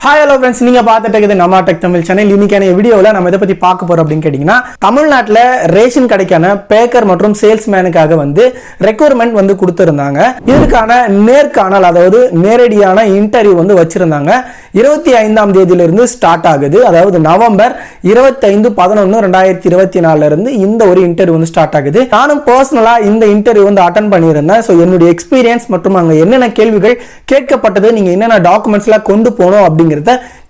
Hi hello friends, நீங்க பார்த்துட்டு இருக்குது நம்ம டெக் தமிழ் சேனல். இன்னைக்கான வீடியோவில் நம்ம எதை பத்தி பார்க்க போறோம் அப்படின்னு கேட்டீங்கன்னா, தமிழ்நாட்டில் ரேஷன் கடைக்கான பேக்கர் மற்றும் சேல்ஸ்மேனுக்காக ரெக்வயர்மெண்ட் கொடுத்திருந்தாங்க. இதுக்கான நேர்காணல், அதாவது நேரடியான இன்டர்வியூ வச்சிருந்தாங்க. 25ஆம் தேதியிலிருந்து ஸ்டார்ட் ஆகுது. அதாவது நவம்பர் 25/11/2024 இருந்து இந்த ஒரு இன்டர்வியூ ஸ்டார்ட் ஆகுது. நானும் பர்சனலா இந்த இன்டர்வியூ அட்டென்ட் பண்ணியிருந்தேன். ஸோ என்னுடைய எக்ஸ்பீரியன்ஸ் மற்றும் அங்க என்னென்ன கேள்விகள் கேட்கப்பட்டது, நீங்க என்னென்ன டாக்குமெண்ட்ஸ் எல்லாம் கொண்டு போகணும் அப்படிங்கிறத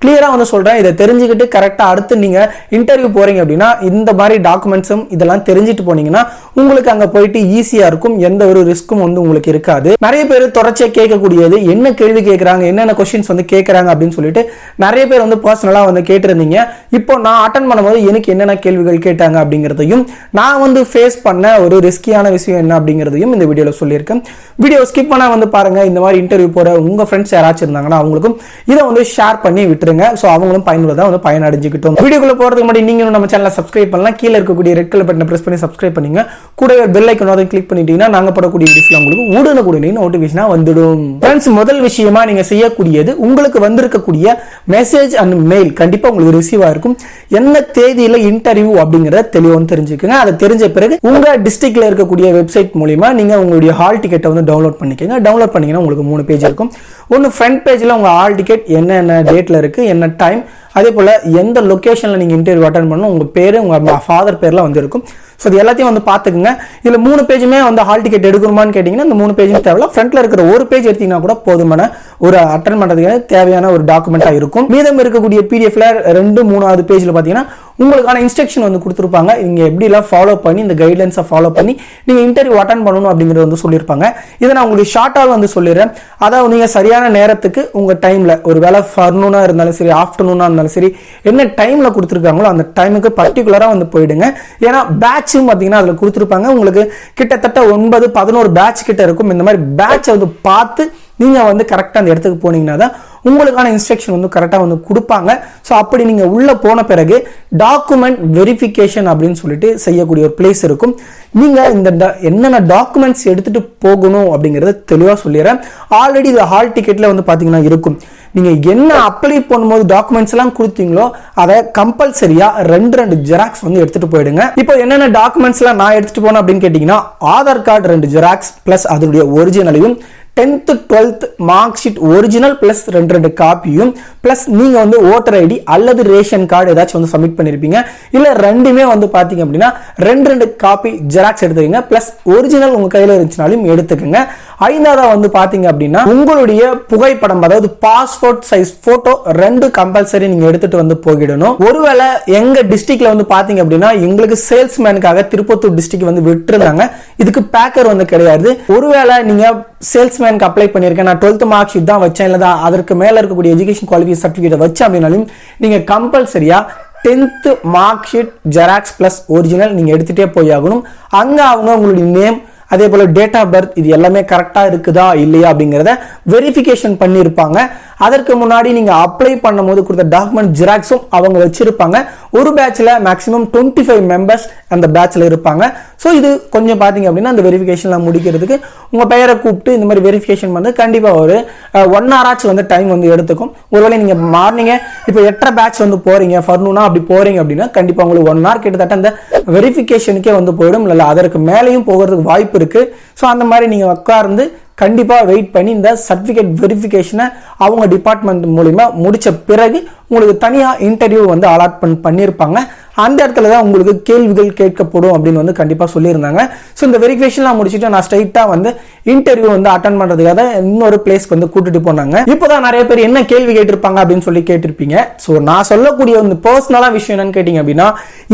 கிளியரா சொல்றேன். இதை தெரிஞ்சுக்கிட்டு கரெக்டா அடுத்து நீங்க இன்டர்வியூ போறீங்க அப்படின்னா இந்த மாதிரி டாக்குமெண்ட்ஸும் இதெல்லாம் தெரிஞ்சுட்டு போனீங்கன்னா உங்களுக்கு அங்க போயிட்டு ஈஸியா இருக்கும். எந்த ஒரு ரிஸ்க்கும் உங்களுக்கு இருக்காது. நிறைய பேர் தொடர்ச்சியா கேட்கக்கூடியது, என்ன கேள்வி கேட்கறாங்க, என்னென்ன கொஸ்டின்ஸ் கேட்கறாங்க அப்படின்னு சொல்லிட்டு நிறைய பேர் பர்சனலா கேட்டிருந்தீங்க. இப்போ நான் அட்டன் பண்ணும்போது எனக்கு என்னென்ன கேள்விகள் கேட்டாங்க அப்படிங்கிறதையும் நான் ஃபேஸ் பண்ண ஒரு ரிஸ்கியான விஷயம் என்ன அப்படிங்கிறதையும் இந்த வீடியோல சொல்லியிருக்கேன். வீடியோ ஸ்கிப் பண்ணா பாருங்க. இந்த மாதிரி இன்டர்வியூ போற உங்க ஃப்ரெண்ட்ஸ் யாராச்சும் இருந்தாங்கன்னா அவங்களுக்கும் இதை ஷேர் பண்ணி விட்டுருங்க. சோ அவங்களும் பயனுள்ளதா பயனடைஞ்சுக்கிட்டோம். வீடியோக்குள்ள போறதுக்கு முன்னாடி நீங்களும் நம்ம சேனலை சப்ஸ்கிரைப் பண்ணலாம். கீழே இருக்கக்கூடிய ரெட் கலர் பட்டனை பிரஸ் பண்ணி சப்ஸ்கிரைப் பண்ணீங்க. கூடவே பெல் ஐகானை கிளிக் பண்ணிட்டீங்கன்னா நாங்க போடக்கூடிய வீடியோஸ்ல உங்களுக்கு உடனுக்குடனே நோட்டிபிகேஷனா வந்துடும். ஃப்ரெண்ட்ஸ், முதல் விஷயமா நீங்க செய்யக்கூடியது, உங்களுக்கு வந்திருக்கக்கூடிய மெசேஜ் அண்ட் மெயில் கண்டிப்பா உங்களுக்கு ரிசீவ் ஆயிருக்கும். என்ன தேதியில இன்டர்வியூ அப்படிங்கறத தெளிவா தெரிஞ்சுக்கங்க. அதை தெரிஞ்ச பிறகு உங்க டிஸ்ட்ரிக்ட்ல இருக்கக்கூடிய வெப்சைட் மூலமா நீங்க உங்களுடைய ஹால் டிக்கெட்டை டவுன்லோட் பண்ணிக்கங்க. டவுன்லோட் பண்ணீங்கன்னா உங்களுக்கு 3 பேஜ் இருக்கும். ஒன்னு ஃப்ரண்ட் பேஜ்ல உங்க ஹால் டிக்கெட் என்ன டேட்ல இருக்கு, என்ன டைம், அதே போல எந்த லொகேஷன்ல நீங்க இன்டர்வியூ அட்டெண்ட் பண்ணணும், உங்க பேரு உங்க ஃபாதர் பேர்ல இருக்கும். ஸோ இது எல்லாத்தையும் பாத்துக்கோங்க. இதுல 3 பேஜுமே ஹால் டிக்கெட் எடுக்கணுமான்னு கேட்டீங்கன்னா இந்த 3 பேஜும் தேவையில்ல. ஃப்ரண்ட்ல இருக்கிற ஒரு பேஜ் எடுத்தீங்கன்னா கூட போதுமான ஒரு அட்டெண்ட் பண்றதுக்கு தேவையான ஒரு டாக்குமெண்டா இருக்கும். மீதம் இருக்கக்கூடிய பிடிஎஃப்ல 2, 3வது பேஜ்ல பாத்தீங்கன்னா உங்களுக்கான இன்ஸ்ட்ரக்ஷன் கொடுத்துருப்பாங்க. இங்க எப்படி எல்லாம் ஃபாலோ பண்ணி இந்த கைட்லைன்ஸை ஃபாலோ பண்ணி நீங்க இன்டர்வியூ அட்டெண்ட் பண்ணணும் அப்படிங்கறது சொல்லியிருப்பாங்க. இதை நான் உங்களுக்கு ஷார்ட்டாக சொல்லிடுறேன். அதாவது நீங்க சரியான நேரத்துக்கு உங்க டைம்ல, ஒரு வேலை ஃபர்னூனா இருந்தாலும் சரி, ஆஃப்டர்நூனா இருந்தாலும் சரி, என்ன டைம்ல கொடுத்துருக்காங்களோ அந்த டைமுக்கு பர்டிகுலரா போயிடுங்க. ஏன்னா பேட்சும் பாத்தீங்கன்னா அதுல கொடுத்துருப்பாங்க. உங்களுக்கு கிட்டத்தட்ட 9, 11 பேட்ச் கிட்ட இருக்கும். இந்த மாதிரி பேட்சை பார்த்து நீங்க கரெக்டா அந்த இடத்துக்கு போனீங்கன்னா தான் உங்களுக்கான இன்ஸ்ட்ரக்ஷன் கரெக்டா கொடுப்பாங்க. ஸோ அப்படி நீங்க உள்ள போன பிறகு டாக்குமெண்ட் வெரிஃபிகேஷன் அப்படின்னு சொல்லிட்டு செய்யக்கூடிய ஒரு பிளேஸ் இருக்கும். நீங்க இந்த என்னென்ன டாக்குமெண்ட்ஸ் எடுத்துட்டு போகணும் அப்படிங்கறத தெளிவா சொல்லிடுறேன். ஆல்ரெடி இது ஹால் டிக்கெட்ல பாத்தீங்கன்னா இருக்கும். நீங்க என்ன அப்ளை பண்ணும்போது டாக்குமெண்ட்ஸ் எல்லாம் கொடுத்தீங்களோ அதை கம்பல்சரியா 2 ஜெராக்ஸ் எடுத்துட்டு போயிடுங்க. இப்போ என்னென்ன டாக்குமெண்ட்ஸ் எல்லாம் நான் எடுத்துட்டு போனேன் அப்படின்னு கேட்டீங்கன்னா, ஆதார் கார்டு 2 ஜெராக்ஸ் பிளஸ் அதனுடைய ஒரிஜினலையும், 10th 12th mark sheet original plus 2 காப்பியும், பிளஸ் நீங்க ஓட்டர் ஐடி அல்லது ரேஷன் கார்டு ஏதாச்சும் சப்மிட் பண்ணிருப்பீங்க. இல்ல ரெண்டுமே பாத்தீங்க அப்படின்னா 2 காப்பி ஜெராக்ஸ் எடுத்துக்கங்க. பிளஸ் ஒரிஜினல் உங்க கையில இருந்துச்சுனாலும் எடுத்துக்கங்க. 5வது பாத்தீங்க அப்படின்னா உங்களுடைய புகைப்படம், அதாவது பாஸ்போர்ட் சைஸ் போட்டோ 2 கம்பல்சரி நீங்க எடுத்துட்டு போயிடணும். ஒருவேளை எங்க டிஸ்ட்ரிக்ட்ல பாத்தீங்க அப்படின்னா எங்களுக்கு சேல்ஸ்மேனுக்காக திருப்பத்தூர் டிஸ்ட்ரிக்ட் விட்டுருந்தாங்க. இதுக்கு பேக்கர் கிடையாது. ஒருவேளை நீங்க சேல்ஸ்மேனுக்கு அப்ளை பண்ணிருக்கேன், நான் 12th மார்க் ஷீட் தான் வச்சேன், இல்ல அதற்கு மேல இருக்கக்கூடிய எஜுகேஷன் குவாலிஃபிகேஷன் சர்டிபிகேட் வச்சேன் அப்படின்னாலும் நீங்க கம்பல்சரியா 10th mark sheet xerox plus original நீங்க எடுத்துட்டே போய் ஆகணும். அங்க அவங்க உங்களுடைய நேம், அதே போல டேட் ஆஃப் பர்த் இது எல்லாமே கரெக்டா இருக்குதா இல்லையா அப்படிங்கறத வெரிஃபிகேஷன் பண்ணிருப்பாங்க. அதற்கு முன்னாடி நீங்க அப்ளை பண்ணும்போது கொடுத்த டாக்குமெண்ட் ஜெராக்ஸும் அவங்க வச்சிருப்பாங்க. ஒரு பேட்ச்ல மேக்ஸிமம் 25 மெம்பர்ஸ் அந்த பேட்ச்ல இருப்பாங்க. ஸோ இது கொஞ்சம் பாத்தீங்க அப்படின்னா அந்த வெரிஃபிகேஷன் முடிக்கிறதுக்கு உங்க பெயரை கூப்பிட்டு இந்த மாதிரி வெரிஃபிகேஷன் கண்டிப்பா ஒரு 1 hour ஆச்சு டைம் எடுத்துக்கும். ஒருவேளை நீங்க மார்னிங் இப்போ 8:30 பேட்ச் போறீங்க, ஃபர்னூனா அப்படி போறீங்க அப்படின்னா கண்டிப்பா உங்களுக்கு 1 hour கிட்டத்தட்ட அந்த வெரிஃபிகேஷனுக்கே போயிடும். இல்ல அதற்கு மேலேயும் போகிறதுக்கு வாய்ப்பு இருக்கு. ஸோ அந்த மாதிரி நீங்க உட்கார்ந்து கண்டிப்பா வெயிட் பண்ணி இந்த சர்டிபிகேட் வெரிஃபிகேஷனை அவங்க டிபார்ட்மெண்ட் மூலமா முடிச்ச பிறகு உங்களுக்கு தனியா இன்டர்வியூ அலாட்மெண்ட் பண்ணிருப்பாங்க. அந்த இடத்துல தான் உங்களுக்கு கேள்விகள் கேட்கப்படும் அப்படின்னு கண்டிப்பா சொல்லியிருந்தாங்க. ஸோ இந்த வெரிஃபிகேஷன்லாம் முடிச்சுட்டு நான் ஸ்ட்ரைட்டா இன்டர்வியூ அட்டன் பண்றதுக்காக இன்னொரு பிளேஸ்க்கு கூட்டிட்டு போனாங்க. இப்போதான் நிறைய பேர் என்ன கேள்வி கேட்டிருப்பாங்க அப்படின்னு சொல்லி கேட்டிருப்பீங்க. ஸோ நான் சொல்லக்கூடிய பர்சனலா விஷயம் என்னன்னு கேட்டீங்க அப்படின்னா,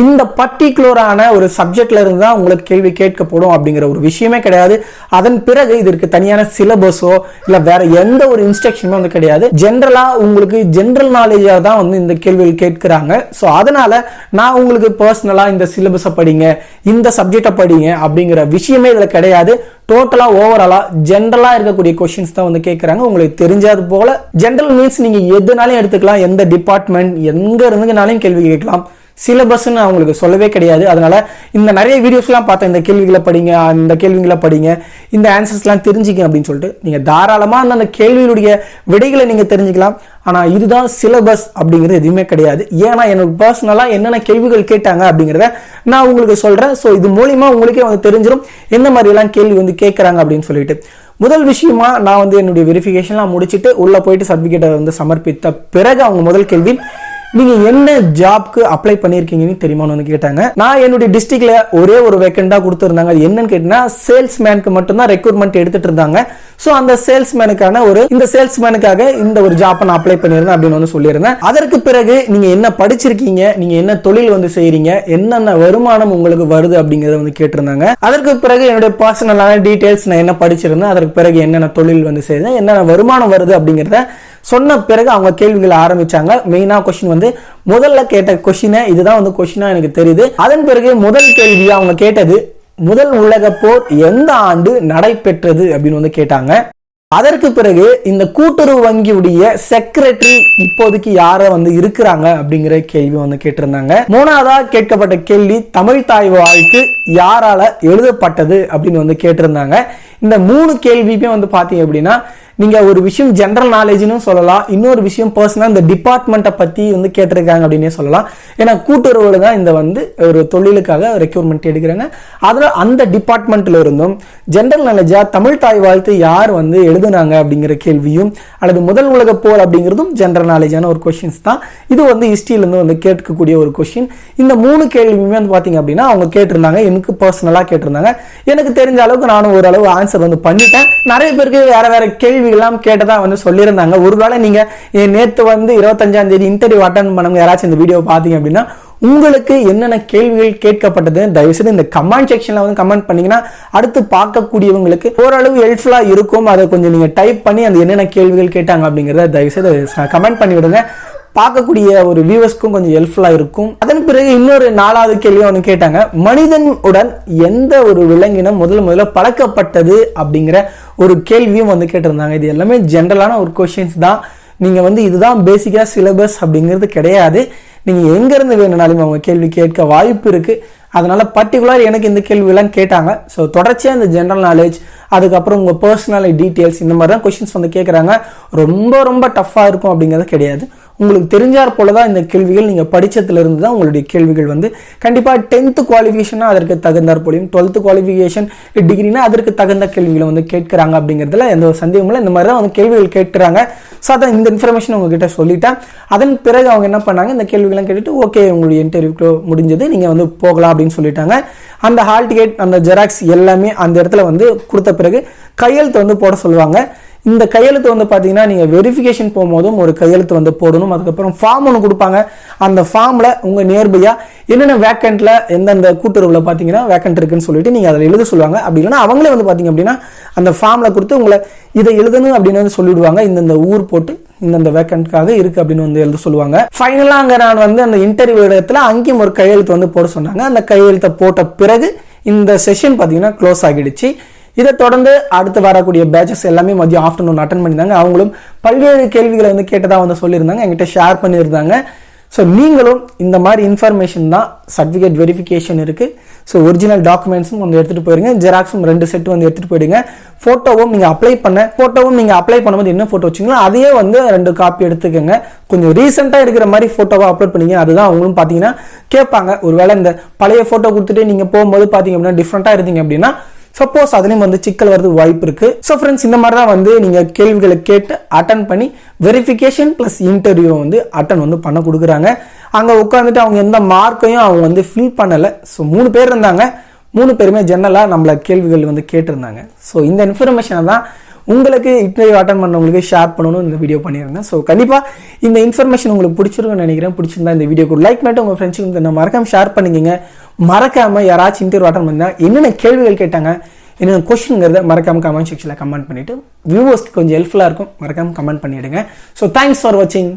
இந்த பர்டிகுலரான ஒரு சப்ஜெக்ட்ல இருந்து தான் உங்களுக்கு கேள்வி கேட்கப்படும் அப்படிங்கிற ஒரு விஷயமே கிடையாது. அதன் பிறகு இதற்கு தனியான சிலபஸோ இல்ல வேற எந்த ஒரு இன்ஸ்ட்ரக்ஷனுமே கிடையாது. ஜென்ரலா உங்களுக்கு ஜென்ரல் நாலேஜா தான் இந்த கேள்விகள் கேட்கிறாங்க. ஸோ அதனால நான் உங்களுக்கு பர்சனலா இந்த சிலபஸை படிங்க, இந்த சப்ஜெக்டை படிங்க அப்படிங்கிற விஷயமே இதுல கிடையாது. டோட்டலா ஓவராலா ஜென்ரலா இருக்கக்கூடிய क्वेश्चंस தான் கேக்குறாங்க. உங்களுக்கு தெரிஞ்சது போல ஜெனரல் மீன்ஸ் நீங்க எதுனாலும் எடுத்துக்கலாம், எந்த டிபார்ட்மெண்ட் எங்க இருந்துனாலும் கேள்வி கேட்கலாம். சிலபஸ்ன்னு அவங்களுக்கு சொல்லவே கிடையாது. அதனால இந்த நிறைய வீடியோஸ்லாம் பார்த்தேன், இந்த கேள்விகளை படிங்க, அந்த கேள்விகளை படிங்க, இந்த ஆன்சர்ஸ்லாம் தெரிஞ்சுக்க அப்படின்னு சொல்லிட்டு நீங்கள் தாராளமாக அந்த கேள்விகளுடைய விடைகளை நீங்கள் தெரிஞ்சுக்கலாம். ஆனால் இதுதான் சிலபஸ் அப்படிங்கிறது எதுவுமே கிடையாது. ஏன்னா எனக்கு பர்சனலாக என்னென்ன கேள்விகள் கேட்டாங்க அப்படிங்கிறத நான் உங்களுக்கு சொல்கிறேன். ஸோ இது மூலிமா உங்களுக்கே வந்து தெரிஞ்சிடும் என்ன மாதிரிலாம் கேள்வி வந்து கேட்குறாங்க அப்படின்னு சொல்லிட்டு. முதல் விஷயமா நான் வந்து என்னுடைய வெரிஃபிகேஷன்லாம் முடிச்சுட்டு உள்ளே போயிட்டு சர்டிஃபிகேட்டை வந்து சமர்ப்பித்த பிறகு அவங்க முதல் கேள்வி, நீங்க என்ன ஜாப்க்கு அப்ளை பண்ணிருக்கீங்கன்னு தெரியுமான்னு வந்து கேட்டாங்க. நான் என்னுடைய டிஸ்ட்ரிக்ட்ல ஒரே ஒரு வேக்கண்டா கொடுத்துருந்தாங்க. அது என்னன்னு கேட்டீங்கன்னா சேல்ஸ்மேனுக்கு மட்டும்தான் ரெக்ரூட்மெண்ட் எடுத்துட்டு இருந்தாங்க. ஸோ அந்த சேல்ஸ்மேனுக்காக இந்த ஒரு ஜாப் நான் அப்ளை பண்ணியிருந்தேன் அப்படின்னு வந்து சொல்லியிருந்தேன். அதற்கு பிறகு நீங்க என்ன படிச்சிருக்கீங்க, நீங்க என்ன தொழில் வந்து செய்யறீங்க, என்னென்ன வருமானம் உங்களுக்கு வருது அப்படிங்கறத வந்து கேட்டிருந்தாங்க. அதற்கு பிறகு என்னுடைய பர்சனலான டீடைல்ஸ், நான் என்ன படிச்சிருந்தேன், அதற்கு பிறகு என்னென்ன தொழில் வந்து செய்யறேன், என்னென்ன வருமானம் வருது அப்படிங்கிறத சொன்ன பிறகு அவங்க கேள்விகள் ஆரம்பிச்சாங்க. மெயினா கொஸ்டின் வந்து முதல்ல கேட்ட கொஸ்டினை இதுதான் வந்து கொஸ்டினா எனக்கு தெரியுது. அதன் பிறகு முதல் கேள்வியா அவங்க கேட்டது, முதல் உலக போர் எந்த ஆண்டு நடைபெற்றது அப்படின்னு வந்து கேட்டாங்க. அதற்கு பிறகு இந்த கூட்டுறவு வங்கியுடைய செக்ரட்டரி இப்போதைக்கு யார வந்து இருக்கிறாங்க அப்படிங்கிற கேள்வி வந்து கேட்டிருந்தாங்க. மூணாவதா கேட்கப்பட்ட கேள்வி, தமிழ் தாய் வாழ்த்து யாரால எழுதப்பட்டது அப்படின்னு வந்து கேட்டிருந்தாங்க. இந்த 3 கேள்வியுமே வந்து பாத்தீங்க அப்படின்னா நீங்க ஒரு விஷயம் ஜெனரல் நாலேஜ்னு சொல்லலாம், இன்னொரு விஷயம் பர்சனலா இந்த டிபார்ட்மெண்ட்டை பத்தி வந்து கேட்டிருக்காங்க அப்படின்னே சொல்லலாம். ஏன்னா கூட்டுறவுல தான் இந்த வந்து ஒரு தொழிலுக்காக ரெக்ரூட்மெண்ட் எடுக்கிறாங்க. அதுல அந்த டிபார்ட்மெண்ட்ல இருந்தும் ஜெனரல் நாலேஜா தமிழ் தாய் வாழ்த்து யார் வந்து எழுதுனாங்க அப்படிங்கிற கேள்வியும், அல்லது முதல் உலக போர் அப்படிங்கிறதும் ஜெனரல் நாலேஜான ஒரு கொஸ்டின்ஸ் தான். இது வந்து ஹிஸ்டரியில இருந்து வந்து கேட்கக்கூடிய ஒரு கொஸ்டின். இந்த 3 கேள்வியுமே வந்து பாத்தீங்க அப்படின்னா அவங்க கேட்டிருந்தாங்க, எனக்கு பர்சனலா கேட்டிருந்தாங்க. எனக்கு தெரிஞ்ச அளவுக்கு நானும் ஓரளவு ஆன்சர் வந்து பண்ணிட்டேன். நிறைய பேருக்கு வேற வேற கேள்வி கேட்டதா வந்து சொல்லியிருந்தாங்க. ஒருவேளை நீங்க நேத்து வந்து 25ஆம் தேதி இன்டர்வியூ அட்டெண்ட் பண்ணவங்க யாராச்சும் இந்த வீடியோ பாத்தீங்க அப்படின்னா உங்களுக்கு என்னென்ன கேள்விகள் கேட்கப்பட்டது தயவுசெய்து இந்த கமெண்ட் செக்ஷன்ல வந்து கமெண்ட் பண்ணீங்கன்னா அடுத்து பார்க்கக்கூடியவங்களுக்கு ஓரளவு ஹெல்ப்ஃபுல்லா இருக்கும். அதை கொஞ்சம் நீங்க டைப் பண்ணி அந்த என்னென்ன கேள்விகள் கேட்டாங்க அப்படிங்கறத தயவுசெய்து கமெண்ட் பண்ணி விடுங்க. பார்க்கக்கூடிய ஒரு வியூவர்ஸ்க்கும் கொஞ்சம் ஹெல்ப்ஃபுல்லா இருக்கும். அதன் பிறகு இன்னொரு 4வது கேள்வி ஒன்று கேட்டாங்க, மனிதனுடன் எந்த ஒரு விலங்கினம் முதல்ல பழக்கப்பட்டது அப்படிங்கிற ஒரு கேள்வியும் வந்து கேட்டிருந்தாங்க. இது எல்லாமே ஜென்ரலான ஒரு கொஸ்டின்ஸ் தான். நீங்க வந்து இதுதான் பேசிக்கா சிலபஸ் அப்படிங்கிறது கிடையாது. நீங்க எங்க இருந்து வேணும்னாலும் அவங்க கேள்வி கேட்க வாய்ப்பு இருக்கு. அதனால பர்டிகுலர் எனக்கு இந்த கேள்வியெல்லாம் கேட்டாங்க. ஸோ தொடர்ச்சியா இந்த ஜென்ரல் நாலேஜ், அதுக்கப்புறம் உங்க பர்சனல் டீடைல்ஸ், இந்த மாதிரி தான் கொஸ்டின்ஸ் வந்து கேட்கறாங்க. ரொம்ப டஃபா இருக்கும் அப்படிங்கிறது கிடையாது. உங்களுக்கு தெரிஞ்சார் போலதான் இந்த கேள்விகள். நீங்க படிச்சதுல இருந்து தான் உங்களுடைய கேள்விகள் வந்து கண்டிப்பா 10th குவாலிஃபிகேஷனா அதற்கு தகுந்தார் போலையும் 12th குவாலிஃபிகேஷன் டிகிரினா அதற்கு தகுந்த கேள்விகளை வந்து கேட்கிறாங்க அப்படிங்கிறதுல எந்த ஒரு சந்தேகமும் இல்லை. இந்த மாதிரி தான் வந்து கேள்விகள் கேட்கிறாங்க. ஸோ அதான் இந்த இன்ஃபர்மேஷன் உங்ககிட்ட சொல்லிட்டேன். அதன் பிறகு அவங்க என்ன பண்ணாங்க, இந்த கேள்விகள்லாம் கேட்டுட்டு ஓகே உங்களுடைய இன்டர்வியூ முடிஞ்சது, நீங்க வந்து போகலாம் அப்படின்னு சொல்லிட்டாங்க. அந்த ஹால் டிக்கெட், அந்த ஜெராக்ஸ் எல்லாமே அந்த இடத்துல வந்து கொடுத்த பிறகு கையெழுத்து வந்து போட சொல்லுவாங்க. இந்த கையெழுத்து வந்து பாத்தீங்கன்னா நீங்க வெரிஃபிகேஷன் போகும்போதும் ஒரு கையெழுத்து வந்து போடணும். அதுக்கப்புறம் ஃபார்ம் ஒன்று கொடுப்பாங்க. அந்த ஃபார்ம்ல உங்க நியர்பையா என்னென்ன வேக்கண்ட்ல எந்தெந்த கூட்டுறவுல பாத்தீங்கன்னா வேக்கண்ட் இருக்குன்னு சொல்லிட்டு நீங்க அதில் எழுத சொல்லுவாங்க. அப்படி இல்லைன்னா அவங்களே வந்து பாத்தீங்க அப்படின்னா அந்த ஃபார்ம்ல கொடுத்து உங்களை இதை எழுதணும் அப்படின்னு வந்து சொல்லிடுவாங்க. இந்த ஊர் போட்டு இந்த வேக்கண்ட்காக இருக்கு அப்படின்னு வந்து எழுத சொல்லுவாங்க. ஃபைனலா அங்க நான் வந்து அந்த இன்டர்வியூ இடத்துல அங்கேயும் ஒரு கையெழுத்து வந்து போட சொன்னாங்க. அந்த கையெழுத்தை போட்ட பிறகு இந்த செஷன் பாத்தீங்கன்னா க்ளோஸ் ஆகிடுச்சு. இதை தொடர்ந்து அடுத்து வரக்கூடிய பேட்சஸ் எல்லாமே மதியம் ஆஃப்டர்நூன் அட்டன் பண்ணியிருந்தாங்க. அவங்களும் பல்வேறு கேள்விகளை வந்து கேட்டதாக வந்து சொல்லியிருந்தாங்க, என்கிட்ட ஷேர் பண்ணியிருந்தாங்க. ஸோ நீங்களும் இந்த மாதிரி இன்ஃபர்மேஷன் தான், சர்டிஃபிகேட் வெரிஃபிகேஷன் இருக்கு. ஸோ ஒரிஜினல் டாக்குமெண்ட்ஸும் வந்து எடுத்துட்டு போயிருங்க, ஜெராக்ஸும் 2 செட் வந்து எடுத்துட்டு போயிடுங்க. ஃபோட்டோவும் நீங்கள் அப்ளை பண்ணும்போது என்ன ஃபோட்டோ வச்சிங்களோ அதையே வந்து 2 காப்பி எடுத்துக்கோங்க. கொஞ்சம் ரீசெண்டாக இருக்கிற மாதிரி ஃபோட்டோவாக அப்லோட் பண்ணிங்க. அதுதான் அவங்களும் பார்த்தீங்கன்னா கேட்பாங்க. ஒருவேளை இந்த பழைய ஃபோட்டோ கொடுத்துட்டு நீங்கள் போகும்போது பார்த்தீங்க அப்படின்னா டிஃப்ரெண்ட்டாக இருந்தீங்க அப்படின்னா சப்போஸ் அதுலயும் வந்து சிக்கல் வரது வாய்ப்பு இருக்கு. ஸோ ஃப்ரெண்ட்ஸ், இந்த மாதிரி தான் வந்து நீங்க கேள்விகளை கேட்டு அட்டன் பண்ணி வெரிஃபிகேஷன் பிளஸ் இன்டர்வியூ வந்து அட்டன் வந்து பண்ண கொடுக்குறாங்க. அங்க உட்காந்துட்டு அவங்க எந்த மார்க்கையும் அவங்க வந்து ஃபில் பண்ணல. ஸோ 3 பேர் இருந்தாங்க. 3 பேருமே ஜெனரலா நம்மள கேள்விகள் வந்து கேட்டிருந்தாங்க. ஸோ இந்த இன்ஃபர்மேஷனை தான் உங்களுக்கு இன்டர்வியூ அட்டன் பண்ணவங்களுக்கு ஷேர் பண்ணணும் இந்த வீடியோ பண்ணியிருந்தேன். ஸோ கண்டிப்பா இந்த இன்ஃபர்மேஷன் உங்களுக்கு பிடிச்சிருக்குன்னு நினைக்கிறேன். பிடிச்சிருந்தா இந்த வீடியோக்கு லைக் பண்ணிட்டு உங்க ஃப்ரெண்ட்ஸுக்கு மறக்காம ஷேர் பண்ணிக்கங்க. மறக்காம யாராச்சும் இன்டர்வியூ அட்டன் பண்ணா என்னென்ன கேள்விகள் கேட்டாங்க, என்னென்ன கொஸ்டின்ங்கிறத மறக்காம கமெண்ட் செக்ஷன்ல கமெண்ட் பண்ணிட்டு வியூவர்ஸ்க்கு கொஞ்சம் ஹெல்ப்ஃபுல்லா இருக்கும். மறக்காம கமெண்ட் பண்ணிடுங்க. ஸோ தேங்க்ஸ் ஃபார் வாட்சிங்.